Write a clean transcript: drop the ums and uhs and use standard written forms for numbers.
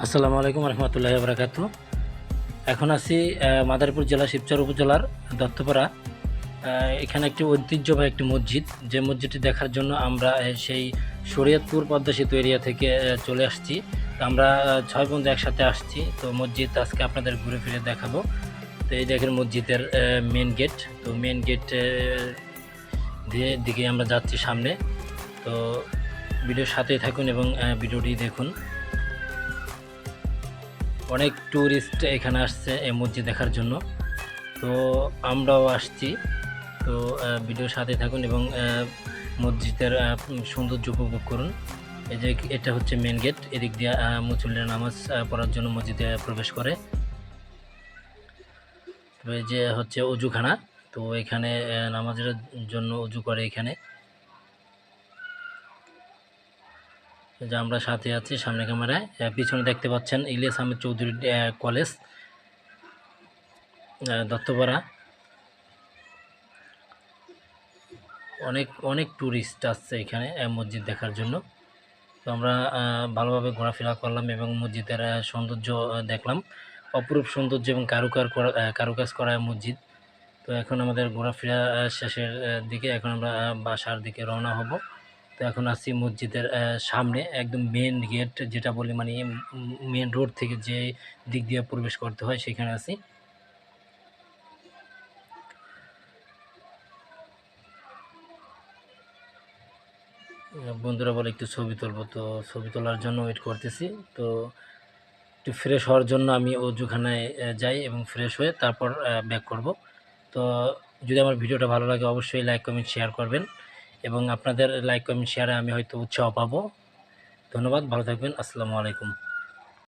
আসসালামু আলাইকুম রহমতুল্লাহি বারাকাতু। এখন আছি মাদারীপুর জেলা শিবচর উপজেলার দত্তপাড়া। এখানে একটি ঐতিহ্যবাহী একটি মসজিদ, যে মসজিদটি দেখার জন্য আমরা সেই শরীয়তপুর পদ্মা সেতু এরিয়া থেকে চলে আসছি। তো আমরা 6 বন্ধু একসাথে আসছি। তো মসজিদ আজকে আপনাদের ঘুরে ফিরে দেখাবো। তো এই দেখেন মসজিদের মেন গেট। তো মেন গেট দিকে আমরা যাচ্ছি সামনে। তো ভিডিওর সাথেই থাকুন এবং ভিডিওটি দেখুন। অনেক ট্যুরিস্ট এখানে আসছে এই মসজিদ দেখার জন্য। তো আমরাও আসছি। তো ভিডিওর সাথে থাকুন এবং মসজিদের সৌন্দর্য উপভোগ করুন। এই যে এটা হচ্ছে মেন গেট, এদিক দিয়ে মুসল্লিরা নামাজ পড়ার জন্য মসজিদে প্রবেশ করে। তো এই যে হচ্ছে অজুখানা। তো এখানে নামাজের জন্য অজু করে এখানে। যে আমরা সাথে আছি সামনে ক্যামেরায়। পিছনে দেখতে পাচ্ছেন ইলিয়াস আহমেদ চৌধুরী কলেজ, দত্তপাড়া। অনেক অনেক ট্যুরিস্ট আসছে এখানে মসজিদ দেখার জন্য। তো আমরা ভালোভাবে ঘোরাফেরা করলাম এবং মসজিদের সৌন্দর্য দেখলাম। অপরূপ সৌন্দর্য এবং কারুকাজ করা মসজিদ। তো এখন আমাদের ঘোরাফেরা শেষের দিকে। এখন আমরা বাসার দিকে রওনা হব। তো এখন আছি মসজিদের সামনে, একদম মেন গেট যেটা বলি, মানে মেন রোড থেকে যে দিক দিয়ে প্রবেশ করতে হয় সেখানে আছি। বন্ধুরা বলে একটু ছবি তুলবো, তো ছবি তোলার জন্য ওয়েট করতেছি। তো একটু ফ্রেশ হওয়ার জন্য আমি অজুখানায় যাই এবং ফ্রেশ হয়ে তারপর ব্যাক করব। তো যদি আমার ভিডিওটা ভালো লাগে অবশ্যই লাইক কমেন্ট শেয়ার করবেন এবং আপনাদের লাইক কমেন্ট শেয়ারে আমি হয়তো উৎসাহ পাবো। ধন্যবাদ, ভালো থাকবেন। আসসালামু আলাইকুম।